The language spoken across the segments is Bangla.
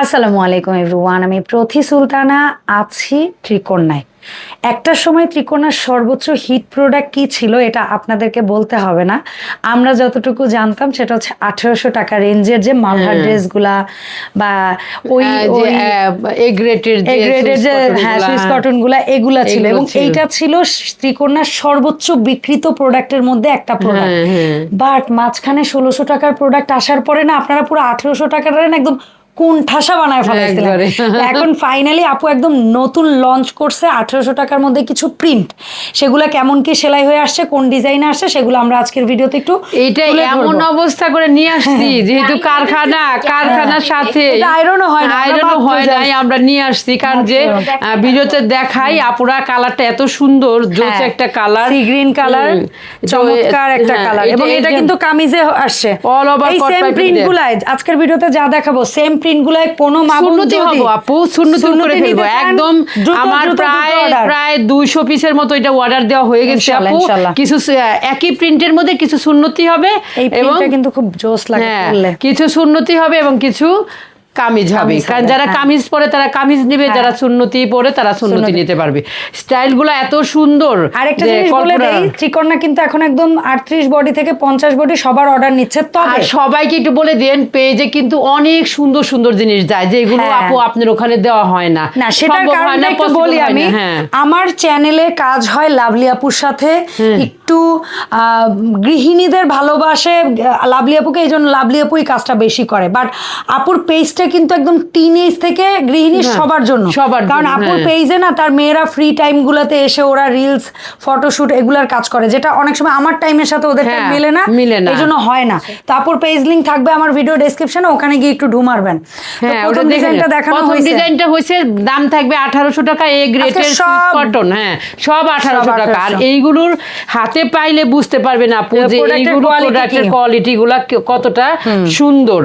আসসালামু আলাইকুম এভরিওয়ান, আমি প্রথি সুলতানা আছি ত্রিকোণায়। একটা সময় ত্রিকোণার সর্বোচ্চ হিট প্রোডাক্ট কি ছিল এটা আপনাদেরকে বলতে হবে না। আমরা যতটুকু জানতাম সেটা হচ্ছে 1800 টাকা রেঞ্জের যে মালহার ড্রেসগুলা বা ওই এ গ্রেডের যে হ্যাঁ সুইস কটন গুলা এগুলা ছিল, এবং এইটা ছিল ত্রিকোণার সর্বোচ্চ বিক্রিত প্রোডাক্টের মধ্যে একটা প্রোডাক্ট। বাট মাঝখানে 1600 টাকার প্রোডাক্ট আসার পরে না আপনারা পুরো 1800 টাকার একদম কোন ঠাসা বানায় ফেলাইছিলেন। এখন ফাইনালি আপু একদম নতুন লঞ্চ করছে 1800 টাকার মধ্যে কিছু প্রিন্ট, সেগুলা কেমন কি সেলাই হয়ে আসছে, কোন ডিজাইনে আসছে, সেগুলো আমরা আজকের ভিডিওতে একটু এটা এমন অবস্থা করে নিয়ে আসছি যেহেতু কারখানার সাথে আয়রনও হয় নাই, আমরা নিয়ে আসছি কারণ যে ভিডিওতে দেখাই আপুরা কালারটা এত সুন্দর, জোস একটা কালার, সি গ্রিন কালার, চমৎকার একটা কালার, এবং এটা কিন্তু কামিজে আসছে অল ওভার এই সেম প্রিন্ট গুলাই আজকের ভিডিওতে যা দেখাবো সেম প্রিন্ট গুলাই কোনো সুন্নতি হবে আপু, সুন্নতি করে ফেলবো একদম। আমার প্রায় 200 পিসের মতো এটা অর্ডার দেওয়া হয়ে গেছে আপু। কিছু একই প্রিন্টের মধ্যে কিছু সুন্নতি হবে এবং কিন্তু খুব জোস লাগে, কিছু সুন্নতি হবে এবং কিছু কামিজ হবে, কারণ যারা কামিজ পরে তারা কামিজ নেবে, যারা সুন্নতি পরে তারা সুন্নতি নিতে পারবে। স্টাইলগুলো এত সুন্দর। আরেকটা জিনিস বলে দেই, ত্রিকোণা কিন্তু এখন একদম 38 বডি থেকে 50 বডি সবার অর্ডার নিচ্ছে। তবে সবাইকে একটু বলে দেন, পেজে কিন্তু অনেক সুন্দর সুন্দর জিনিস যায় যেগুলো আপু আপনার ওখানে দেওয়া হয় না। না সেটার কারণটা একটু বলি আমি, আমার চ্যানেলে কাজ হয় লাভলি আপুর সাথে, একটু গৃহিণীদের ভালোবাসে লাভলি আপুকে, এই জন্য লাভলি আপুই কাজটা বেশি করে। বাট আপুর পেজটা কিন্তু একদম টিনেজ থেকে গৃহিণী সবার জন্য, কারণ আপুর পেজে না তার মেয়েরা ফ্রি টাইম গুলাতে এসে ওরা রিলস, ফটোশুট এগুলার কাজ করে, যেটা অনেক সময় আমার টাইমের সাথে ওদের টাইম মিলে না, এই জন্য হয় না। তো আপুর পেজ লিংক থাকবে আমার ভিডিও ডেসক্রিপশনে, ওখানে গিয়ে একটু ঢু মারবেন। প্রথম ডিজাইনটা দেখানো হয়েছে, ডিজাইনটা হয়েছে, দাম থাকবে 1800 টাকা, এ গ্রেডের কটন, সব 1800 টাকা। আর এইগুলোর হাতে পাইলে বুঝতে পারবেন আপু যে এইগুলো প্রোডাক্টের কোয়ালিটি গুলা কতটা সুন্দর।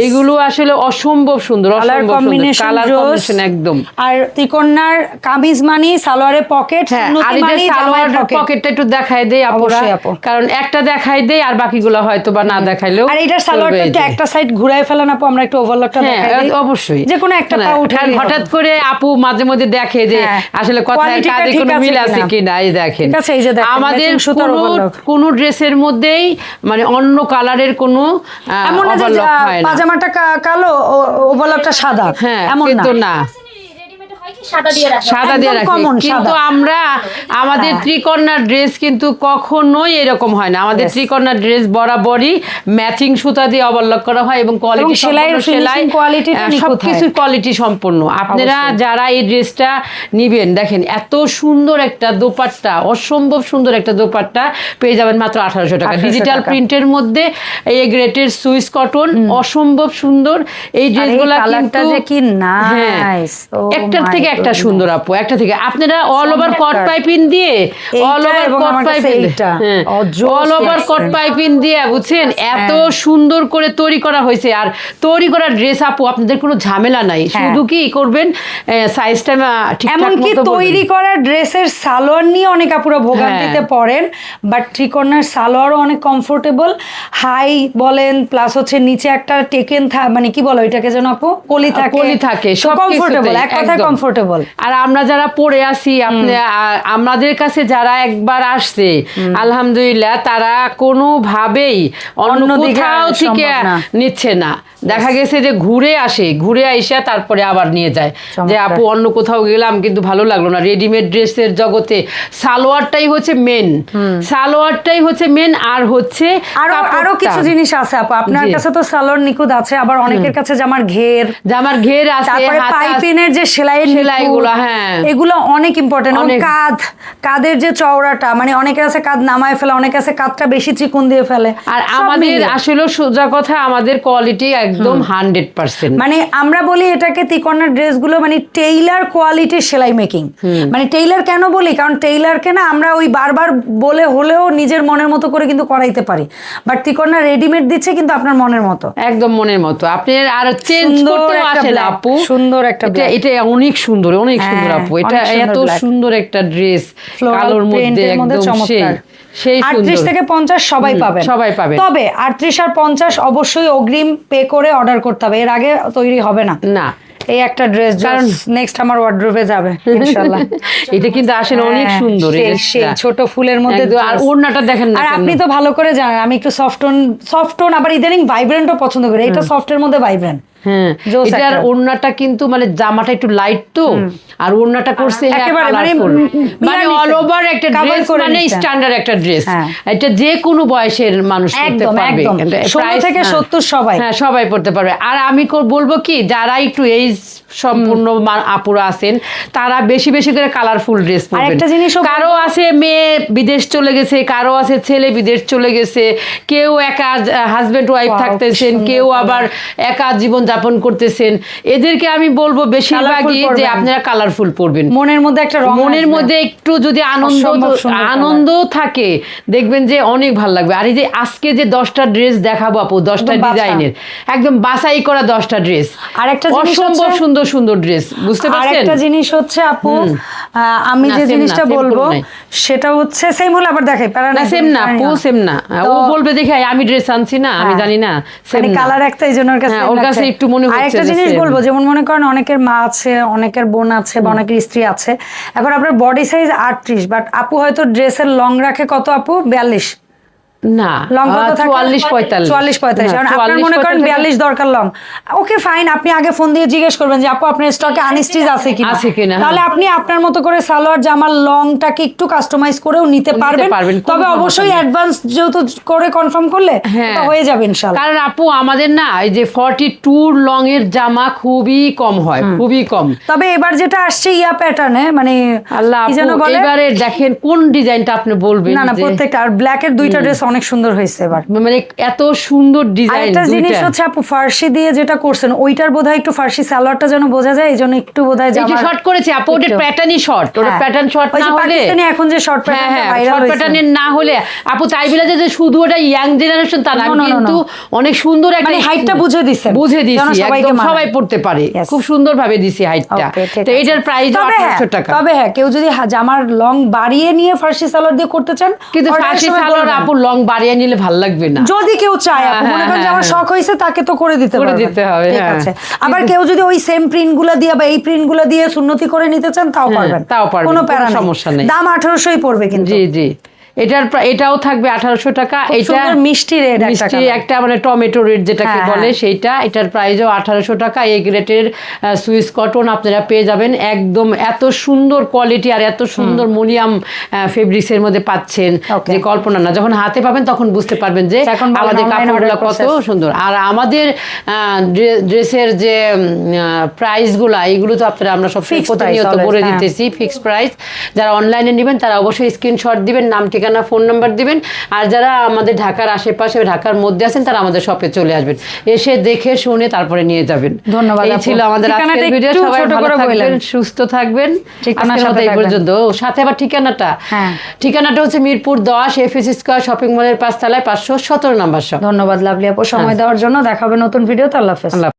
এইগুলো আসলে অসম্ভব সুন্দর, কালার কম্বিনেশন একদম। আর ত্রিকোণার কামিজ মানে সালোয়ারে পকেট, আর এটা সালোয়ার পকেটটা একটু দেখায় দেই আপুরা, কারণ একটা দেখাই দেই আর বাকিগুলো হয়তো বা না দেখাইলেও। আর এটা সালোয়ারটা একটু একটা সাইড ঘুরায় ফেলান আপু, আমরা একটু ওভারলকটা দেখাই দেই। অবশ্যই যে কোনো একটা পা উঠাই, হঠাৎ করে আপু মাঝে মধ্যে দেখে যে আসলে কথার কাজে কোনো মিল আছে কিনা। এই দেখেন আমাদের কোনো ড্রেসের মধ্যেই মানে অন্য কালারের কোনো ওভারলক হয় না। পাজামাটা কালো, ওভারলকটা সাদা, এমন না, সাদা দিয়ে রাখি। কিন্তু আমরা আমাদের ত্রিকোণার ড্রেস কিন্তু কখনোই এরকম হয় না। আমাদের ত্রিকোণার ড্রেস বরাবরই ম্যাচিং সুতা দিয়ে ওভারলক করা হয় এবং কোয়ালিটি, সেলাই সবকিছুর কোয়ালিটি সম্পূর্ণ। আপনারা যারা এই ড্রেসটা নিবেন দেখেন এত সুন্দর একটা দোপাট্টা, অসম্ভব সুন্দর একটা দোপাট্টা পেয়ে যাবেন মাত্র 1800 টাকা। ডিজিটাল প্রিন্টের মধ্যে এই গ্রেটের সুইস কটন, অসম্ভব সুন্দর এই ড্রেসগুলো। কিন্তু একটার থেকে একটা সুন্দর আপু, একটা থেকে আপনারা অল ওভার কট পাইপিং দিয়ে, অল ওভার কট পাইপিং দিয়ে বুঝছেন এত সুন্দর করে তৈরি করা হয়েছে। আর তৈরি করা ড্রেস আপু আপনাদের কোনো ঝামেলা নাই, শুধু কি করবেন সাইজটা ঠিকঠাক মতো। এমনকি তৈরি করা ড্রেসের সালোয়ার নিয়ে অনেক আপুরা ভোগান্তিতে পড়েন, বাট ত্রিকোণার সালোয়ারও অনেক কমফোর্টেবল, হাই বলেন প্লাস হচ্ছে নিচে একটা টেকেন মানে কি বলো এটাকে যেন আপু, কলি থাকে, সব কমফোর্টেবল, এক কথায় কমফোর্টেবল। আর আমরা যারা পড়ে আসি, আমাদের কাছে যারা একবার আসছে আলহামদুলিল্লাহ তারা কোনোভাবেই অন্য কোথাও থেকে নিচ্ছে না। দেখা গেছে যে ঘুরে আইসা তারপরে আবার নিয়ে যায় যে আপু অন্য কোথাও গেলাম কিন্তু ভালো লাগলো না। রেডিমেড ড্রেসের জগতে সালোয়ারটাই হচ্ছে মেন, আর হচ্ছে আরো কিছু জিনিস আছে আপু। আপনার কাছে তো সালোয়ার নিখুঁত আছে, আবার অনেকের কাছে জামার ঘের আছে, তারপরে পাইপিনের যে সেলাইগুলো, এগুলো অনেক ইম্পর্টেন্ট। কাদের যে চওড়াটা, মানে অনেকের আছে কাঁধ নামায় ফেলে, অনেকের আছে কাঁধটা বেশি চিকন দিয়ে ফেলে। আর আমাদের আসলে সোজা কথা, আমাদের কোয়ালিটি একদম 100%। মানে আমরা বলি এটাকে ত্রিকোণার ড্রেসগুলো মানে টেইলার কোয়ালিটির সেলাই মেকিং। মানে টেইলার কেন বলি, কারণ টেইলারকে না আমরা ওই বারবার বলে হলেও নিজের মনের মতো করে কিন্তু করাইতে পারি, বাট ত্রিকোণা রেডিমেড দিচ্ছে কিন্তু আপনার মনের মতো, একদম মনের মতো। আপনি আর চেঞ্জ করতে আসে না আপু। সুন্দর একটা, এটা অনেক সুন্দর আপু, এটা এত সুন্দর একটা ড্রেস, কালোর মধ্যে একদম সেই সেই 38 থেকে 50 সবাই পাবেন। তবে 38 আর 50 অবশ্যই অগ্রিম পে করে অর্ডার করতে হবে, এর আগে তৈরি হবে না। এই একটা ড্রেস কারণ নেক্সট আমার ওয়ার্ড্রোবে যাবে ইনশাআল্লাহ। এটা কিন্তু আসলে অনেক সুন্দর, সেই ছোট ফুলের মধ্যে। আর ওড়নাটা দেখেন না, আর আপনি তো ভালো করে জানেন আমি একটু সফট টোন আবার ইদানিং ভাইব্রেন্টও পছন্দ করি, এটা সফটের মধ্যে ভাইব্রেন্ট। এটার ওড়নাটা কিন্তু মানে জামাটা একটু লাইট তো, আর ওড়নাটা করছে মানে অল ওভার একটা ড্রেস, মানে স্ট্যান্ডার্ড একটা ড্রেস। এটা যে কোনো বয়সের মানুষ পরতে পারবে, 16 থেকে 70 সবাই, সবাই পরতে পারবে। আর আমি বলবো কি, যারা একটু এই সম্পূর্ণ আপুরা আছেন তারা বেশি বেশি করে কালারফুল ড্রেস পরবেন। কারো আছে মেয়ে বিদেশ চলে গেছে, কারো আছে ছেলে বিদেশ চলে গেছে, কেউ একা হাজবেন্ড ওয়াইফ থাকতেছেন, কেউ আবার একা জীবন যাপন করতেছেন। এদেরকে আমি বলবো বেশিরভাগই যে আপনারা কালারফুল পরবেন, মনের মধ্যে একটা রং, মনের মধ্যে একটু যদি আনন্দ থাকে দেখবেন যে অনেক ভালো লাগবে। আর এই যে আজকে যে 10টা ড্রেস দেখাবো আপু, 10টা ডিজাইনের একদম বাছাই করা 10টা ড্রেস, আর একটা অসম্ভব সুন্দর সুন্দর ড্রেস, বুঝতে পারছেন? আর একটা জিনিস হচ্ছে আপু, আমি যে জিনিসটা বলবো সেটা হচ্ছে সেম হলে আবার দেখাই না, সেম না আপু, সেম না। ও বলবে দেখে আমি ড্রেস আনছি না, আমি জানি না, সেম কালার একটা, এইজন্য ওর কাছে একটু মনে হচ্ছে। আরেকটা জিনিস বলবো, যেমন মনে করেন অনেকের মা আছে, অনেকের বোন আছে, বা অনেকের স্ত্রী আছে, এখন আপনার বডি সাইজ 38, বাট আপু হয়তো ড্রেসের লং রাখে কত আপু, 42 না, লং কত থাকে, 44-45। কারণ আপনার মনে করেন 42 দরকার লং, ওকে ফাইন, আপনি আগে ফোন দিয়ে জিজ্ঞেস করবেন যে আপু আপনার স্টকে আনস্টিচ আছে কিনা, তাহলে আপনি আপনার মতো করে সালোয়ার জামার লংটাকে একটু কাস্টমাইজ করেও নিতে পারবেন। তবে অবশ্যই অ্যাডভান্স যেহেতু করে কনফার্ম করলে হয়ে যাবে ইনশাআল্লাহ। কারণ আপু আমাদের না এই যে 42 লং এর জামা খুবই কম হয়, খুবই কম। তবে এবার যেটা আসছে ইয়া প্যাটার্নে, মানে আল্লাহ এবারে দেখেন কোন ডিজাইনটা আপনি বলবেন। না প্রত্যেকটা, আর ব্ল্যাক এর দুইটা ড্রেস অনেক সুন্দর হয়েছে এবার, মানে এত সুন্দর ডিজাইন। একটা জিনিস হচ্ছে আপু ফার্সি দিয়ে যেটা করছেন ওইটার বোধহয় একটু ফার্সি সালোয়ারটা যেন বোঝা যায়, এইজন্য একটু বোধহয় জামা শর্ট করেছে আপু, ওটা প্যাটার্নই শর্ট, ওটা প্যাটার্ন শর্ট না হলে পাকিস্তানি এখন যে শর্ট প্যাটার্নের না হলে আপু তাই বলে যে শুধু ওটা ইয়াং জেনারেশন তা না, কিন্তু অনেক সুন্দর একটা হাইটটা বুঝে দিছি একদম সবাই পড়তে পারে, খুব সুন্দর ভাবে দিছি হাইটটা। তো এটার প্রাইস 800 টাকা। তবে হ্যাঁ, কেউ যদি জামার লং বাড়িয়ে নিয়ে ফার্সি সালোয়ার দিয়ে করতে চান, কিন্তু ফার্সি সালোয়ার আপু লং বাড়িয়ে নিলে ভালো লাগবে না, যদি কেউ চায় আপু, মনে করেন যে আমার শখ হইছে তাকে তো করে দিতে হবে, ঠিক আছে। আবার কেউ যদি ওই সেম প্রিন্টগুলো দিয়ে বা এই প্রিন্টগুলো দিয়ে সুন্নতি করে নিতে চান তাও পারবেন, কোনো সমস্যা নেই। দাম 1800ই পড়বে কিন্তু। জি এটাও থাকবে 1800 টাকা। এটা মিষ্টি রেড, মিষ্টি একটা মানে টমেটো রেড যেটাকে বলে সেইটা, এটার প্রাইসও 1800 টাকা। এই গ্রেটের সুইস কটন আপনারা পেয়ে যাবেন, একদম এত সুন্দর কোয়ালিটি আর এত সুন্দর মনিয়াম ফেব্রিক্সের মধ্যে পাচ্ছেন যে কল্পনা না। যখন হাতে পাবেন তখন বুঝতে পারবেন যে আমাদের কাপড়গুলো কত সুন্দর। আর আমাদের ড্রেসের যে প্রাইসগুলো, এইগুলো তো আপনারা আমরা সব প্রতিনিয়ত বলে দিতেছি, ফিক্সড প্রাইস। যারা অনলাইনে নেবেন তারা অবশ্যই স্ক্রিনশট দিবেন, নাম ঠিকানা ফোন নাম্বার দিবেন। আর যারা আমাদের ঢাকার আশেপাশে ঢাকার মধ্যে আছেন তারা আমাদের শপে চলে আসবেন, এসে দেখে শুনে তারপরে নিয়ে যাবেন। ধন্যবাদ। এই ছিল আমাদের আজকের ভিডিও। সবাই ভালো থাকবেন, সুস্থ থাকবেন। এই পর্যন্ত। সাথে আবার ঠিকানাটা হচ্ছে মিরপুর 10 এফএস স্কয়ার শপিং মলের 5 তলায় 517 নম্বর শপ। ধন্যবাদ লাভলি আপু সময় দেওয়ার জন্য। দেখাবে নতুন ভিডিওতে। আল্লাহ হাফেজ।